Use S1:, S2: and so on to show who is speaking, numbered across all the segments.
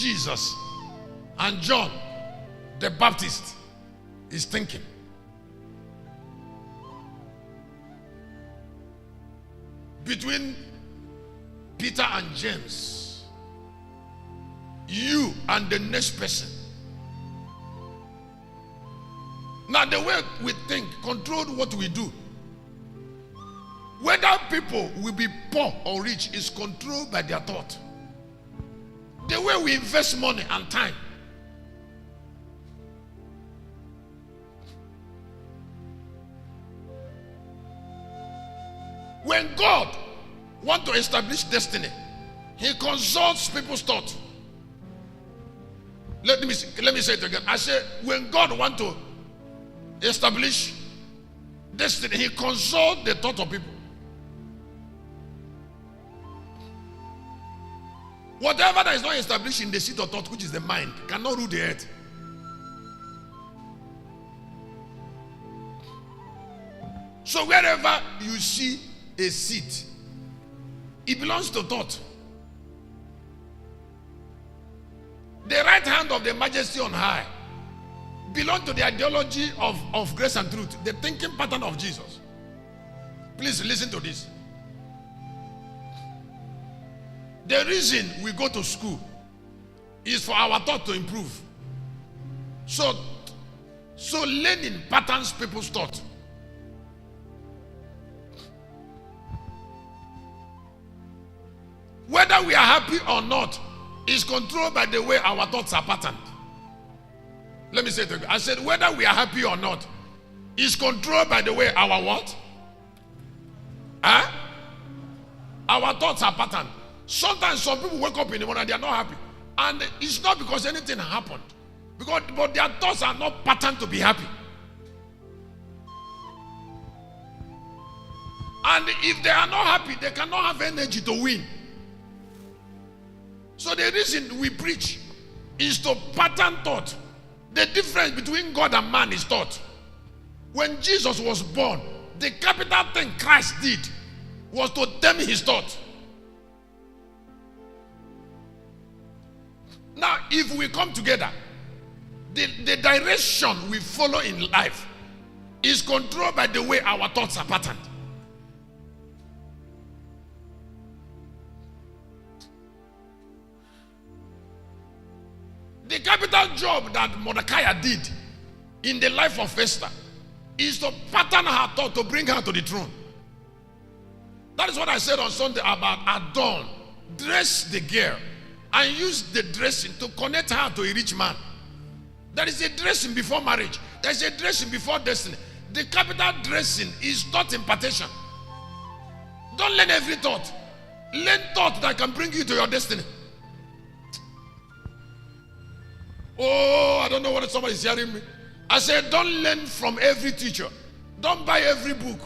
S1: Jesus and John the Baptist is thinking. Between Peter and James, you and the next person. Now the way we think controls what we do. Whether people will be poor or rich is controlled by their thought. The way we invest money and time. When God wants to establish destiny, he consults people's thought. Let me say it again. I say, when God wants to establish destiny, he consults the thought of people. Whatever that is not established in the seat of thought, which is the mind, cannot rule the earth. So wherever you see a seat, it belongs to thought. The right hand of the majesty on high belongs to the ideology of grace and truth, the thinking pattern of Jesus. Please listen to this. The reason we go to school is for our thought to improve. So learning patterns people's thought. Whether we are happy or not is controlled by the way our thoughts are patterned. Let me say it again. I said whether we are happy or not is controlled by the way our what? Our thoughts are patterned. Sometimes some people wake up in the morning and they are not happy. And it's not because anything happened. But their thoughts are not patterned to be happy. And if they are not happy, they cannot have energy to win. So the reason we preach is to pattern thought. The difference between God and man is thought. When Jesus was born, the capital thing Christ did was to tame his thought. Now, if we come together, the direction we follow in life is controlled by the way our thoughts are patterned. The capital job that Mordecai did in the life of Esther is to pattern her thought to bring her to the throne. That is what I said on Sunday about adorn, dress the girl, and use the dressing to connect her to a rich man. There is a dressing before marriage. There is a dressing before destiny. The capital dressing is thought impartation. Don't learn every thought. Learn thought that can bring you to your destiny. Oh, I don't know whether somebody is hearing me. I said, don't learn from every teacher. Don't buy every book.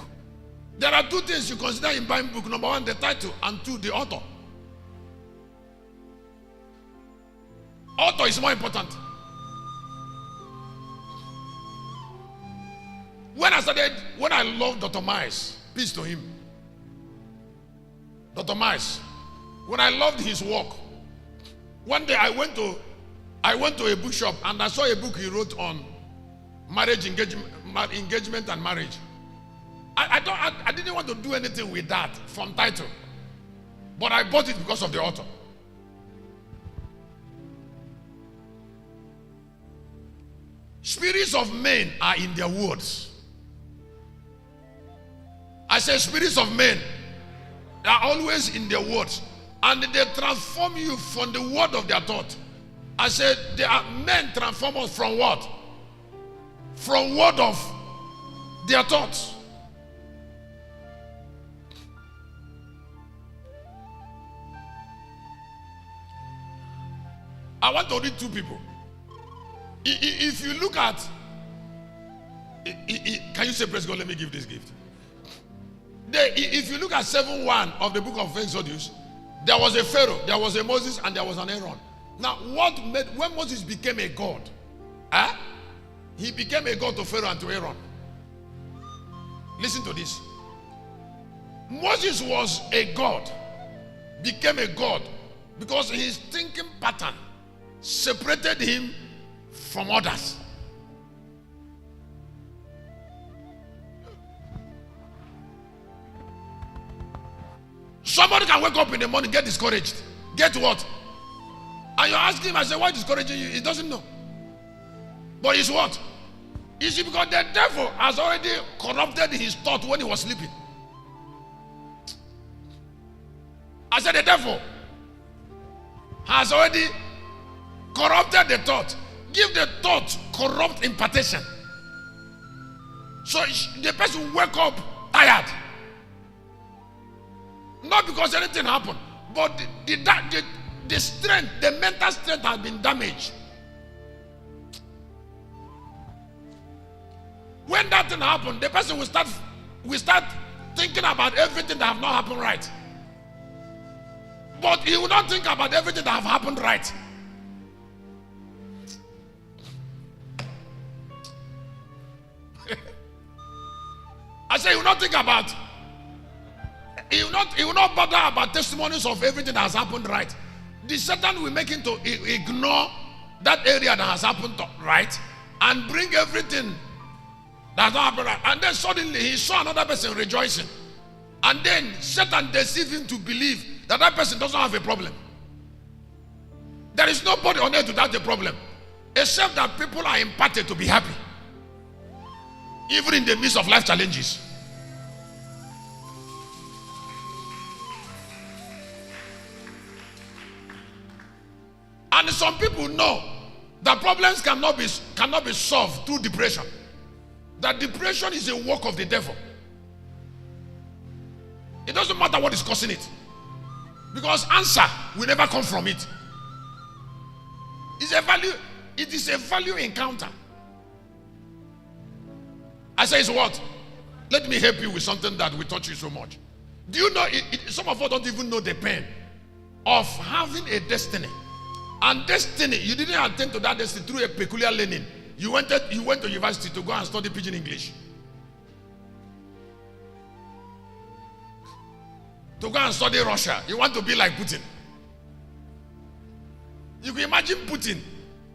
S1: There are two things you consider in buying book. Number one, the title, and two, the author. Author is more important. When I loved Dr. Miles, peace to him. Dr. Miles, when I loved his work, one day I went to a bookshop and I saw a book he wrote on marriage, engagement and marriage. I didn't want to do anything with that from title, but I bought it because of the author. Spirits of men are in their words. I say spirits of men are always in their words, and they transform you from the word of their thought. I said there are men transform us from what? From word of their thoughts. I want to read two people. If you look at, can you say praise God? Let me give this gift. If you look at 7:1 of the book of Exodus, there was a Pharaoh, there was a Moses, and there was an Aaron. Now, when Moses became a god, he became a god to Pharaoh and to Aaron. Listen to this. Moses was a god, became a god, because his thinking pattern separated him from others. Somebody can wake up in the morning, get discouraged. Get what? And you ask him, I say, why discouraging you? He doesn't know. But it's what? It's because the devil has already corrupted his thought when he was sleeping. I said the devil has already corrupted the thought. Give the thought corrupt impartation. So the person wake up tired. Not because anything happened, but the strength, the mental strength has been damaged. When that thing happened, the person will start thinking about everything that have not happened right. But he will not think about everything that have happened right. I say he will not think about. He will not bother about testimonies of everything that has happened right. The Satan will make him to ignore that area that has happened right and bring everything that has not happened right. And then suddenly he saw another person rejoicing. And then Satan deceived him to believe that that person doesn't have a problem. There is nobody on earth without a problem, except that people are imparted to be happy, even in the midst of life challenges. And some people know that problems cannot be solved through depression. That depression is a work of the devil. It doesn't matter what is causing it, because answer will never come from it. It is a value encounter. I say it's what? Let me help you with something that will touch you so much. Do you know, some of us don't even know the pain of having a destiny. And destiny, you didn't attend to that destiny through a peculiar learning. You went to university to go and study pidgin English. To go and study Russia. You want to be like Putin. You can imagine Putin.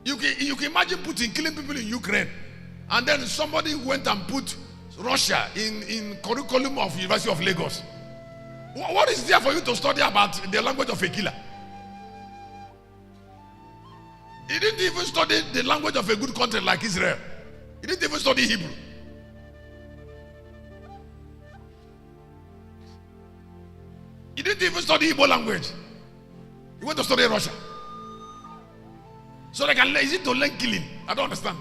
S1: You can imagine Putin killing people in Ukraine. And then somebody went and put Russia in curriculum of University of Lagos. What is there for you to study about the language of a killer? He didn't even study the language of a good country like Israel. He didn't even study Hebrew. He didn't even study Hebrew language. He went to study Russia. So they can learn. Is it to learn killing? I don't understand.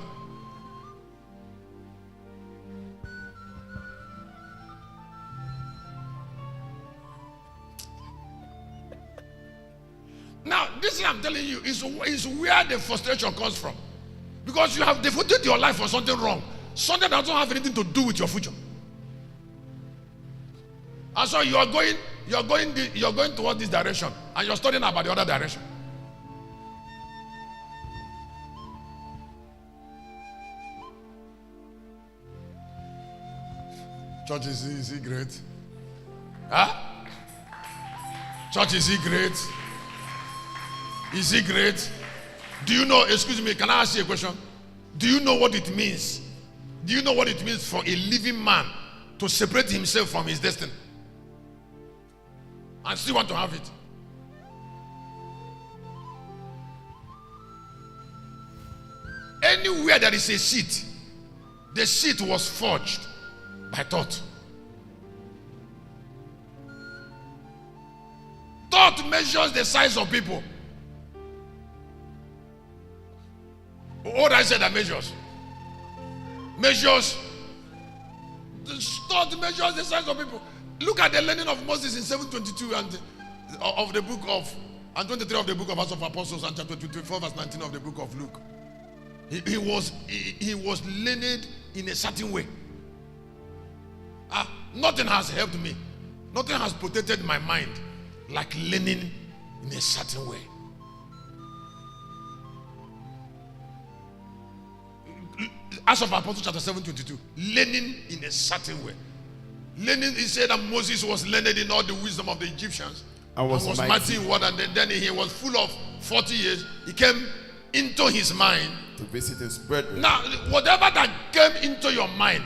S1: Now, this thing I'm telling you is where the frustration comes from. Because you have devoted your life for something wrong. Something that doesn't have anything to do with your future. And so you're going toward this direction, and you're studying about the other direction. Church, is he great? Huh? Church, is he great? Is he great? Do you know, excuse me, can I ask you a question? Do you know what it means? Do you know what it means for a living man to separate himself from his destiny and still want to have it? Anywhere there is a seed, the seed was forged by thought. Thought measures the size of people. What I said that measures? Measures. The thought measures the size of people. Look at the learning of Moses in 7:22 and of the book of, and 23 of the book of Acts of Apostles, and chapter 24 verse 19 of the book of Luke. He was learned in a certain way. Nothing has helped me. Nothing has protected my mind like learning in a certain way. Acts of Apostles chapter 7:22. Learning in a certain way. Learning, he said that Moses was learned in all the wisdom of the Egyptians. And was mighty in word, and then he was full of 40 years. He came into his mind.
S2: To visit his brethren.
S1: Now, whatever that came into your mind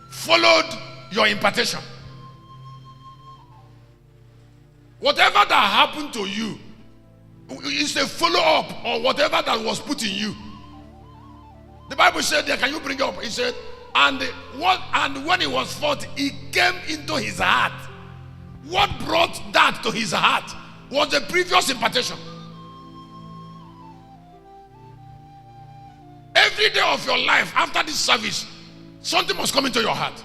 S1: followed your impartation. Whatever that happened to you is a follow-up or whatever that was put in you. The Bible said there, can you bring it up? He said, and when he was 40, it came into his heart. What brought that to his heart was the previous impartation. Every day of your life after this service, something must come into your heart.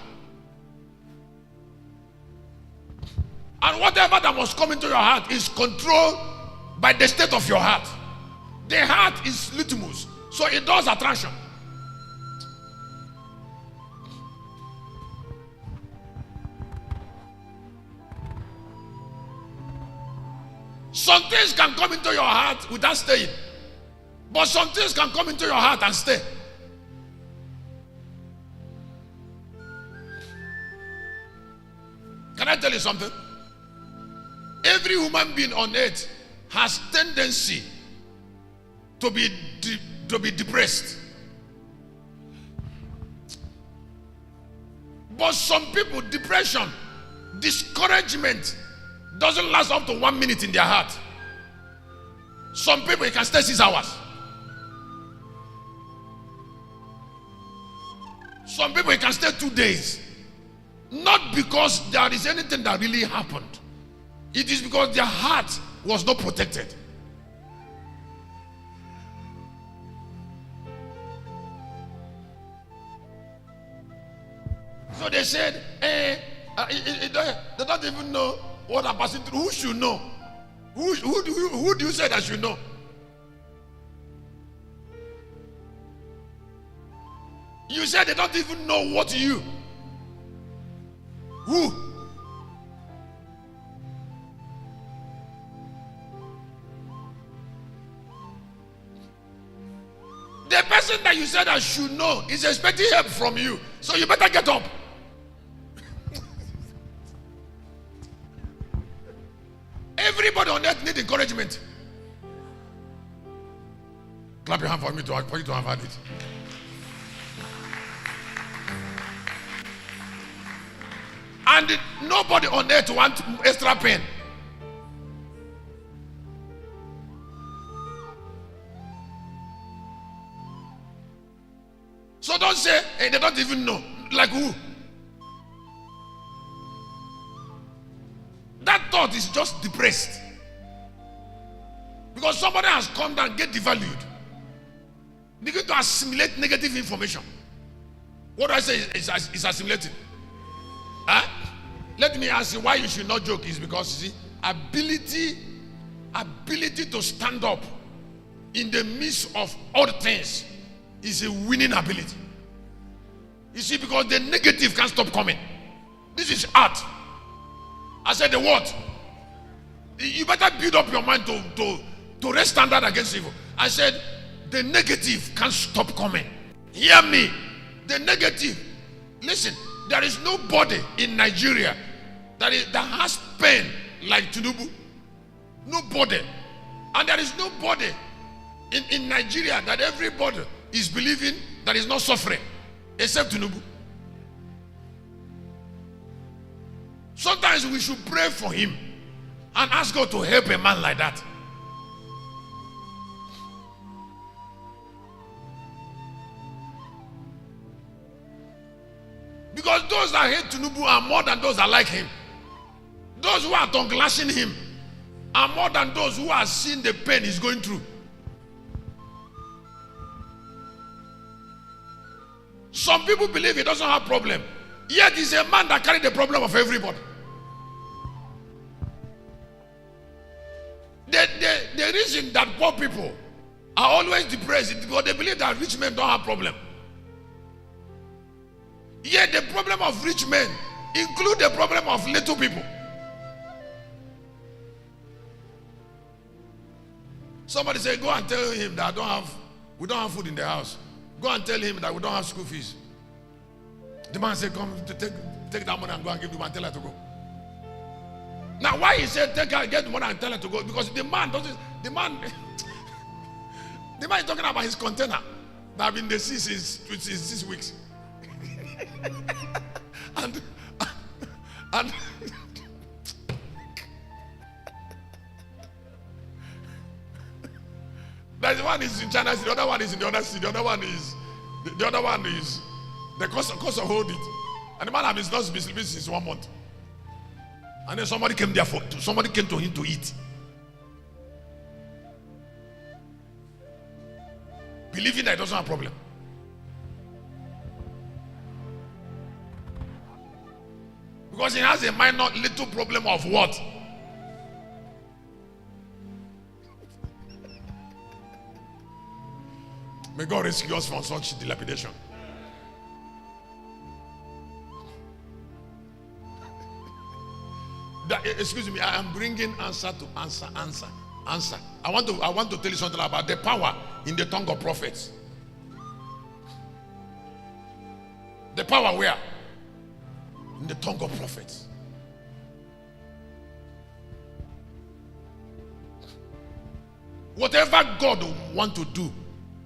S1: And whatever that must come into your heart is controlled by the state of your heart. The heart is litmus, so it does attraction. Some things can come into your heart without staying, but some things can come into your heart and stay. Can I tell you something? Every human being on earth has tendency to be depressed. But some people, depression, discouragement doesn't last up to 1 minute in their heart. Some people, it can stay 6 hours. Some people, it can stay 2 days. Not because there is anything that really happened. It is because their heart was not protected. So they said, they don't even know what I'm passing through. Who should know? Who do you say that should know? You said they don't even know what you. Who? The person that you said I should know is expecting help from you. So you better get up. Everybody on earth needs encouragement. Clap your hand for you to have had it. And nobody on earth wants extra pain. So don't say, hey, they don't even know. Like who? That thought is just depressed. Because somebody has come down, get devalued. Begin to assimilate negative information. What do I say is assimilating? Huh? Let me ask you why you should not joke is because you see, ability to stand up in the midst of all things is a winning ability. You see, because the negative can't stop coming. This is art. I said the what? You better build up your mind to raise standard against evil. I said the negative can't stop coming. Hear me. The negative. Listen, there is nobody in Nigeria that has pain like Tinubu. Nobody. And there is nobody in Nigeria that everybody is believing that is not suffering except Tinubu. Sometimes we should pray for him and ask God to help a man like that. Because those that hate Tinubu are more than those that like him. Those who are tongue-lashing him are more than those who are seeing the pain he's going through. Some people believe he doesn't have problem. Yet he's a man that carries the problem of everybody. The reason that poor people are always depressed is because they believe that rich men don't have problem. Yet the problem of rich men include the problem of little people. Somebody say, go and tell him that we don't have food in the house. Go and tell him that we don't have school fees. The man said, come to take that money and go and give the man, tell her to go. Now why he said take her, get the money and tell her to go? Because the man The man is talking about his container that have been in the sea since 6 weeks. and the one is in China, the other one is in the other sea, the other one is the cost of hold it. And the man has not been sleeping since 1 month. And then somebody came to him to eat. Believing that it doesn't have a problem. Because he has a minor little problem of what? May God rescue us from such dilapidation. Excuse me, I am bringing answer to answer. I want to tell you something about the power in the tongue of prophets. The power where? In the tongue of prophets. Whatever God wants to do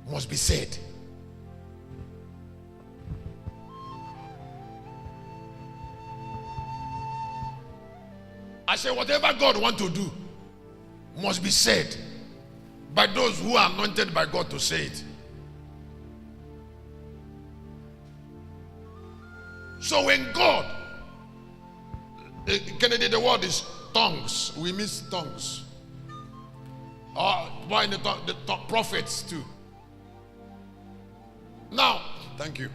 S1: must be said. I say whatever God wants to do must be said by those who are anointed by God to say it. So when God, Kennedy, the word is tongues. We miss tongues. Why in the prophets too. Now, thank you.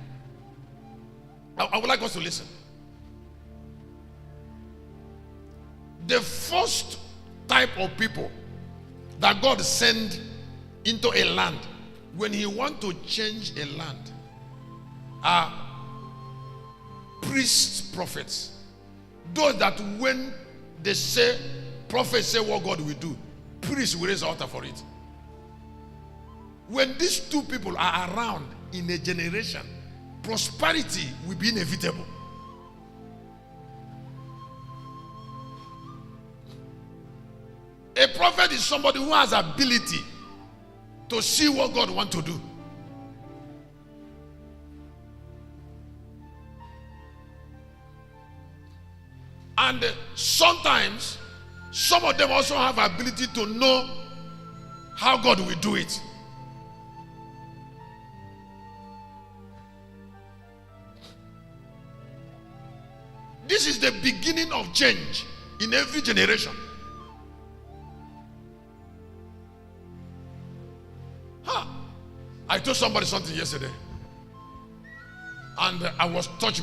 S1: I would like us to listen. The first type of people that God sent into a land when he wants to change a land are priests, prophets. Those that when they say, prophets say what God will do, priests will raise an altar for it. When these two people are around in a generation, prosperity will be inevitable. A prophet is somebody who has ability to see what God wants to do. And sometimes some of them also have ability to know how God will do it. This is the beginning of change in every generation. I told somebody something yesterday, and I was touched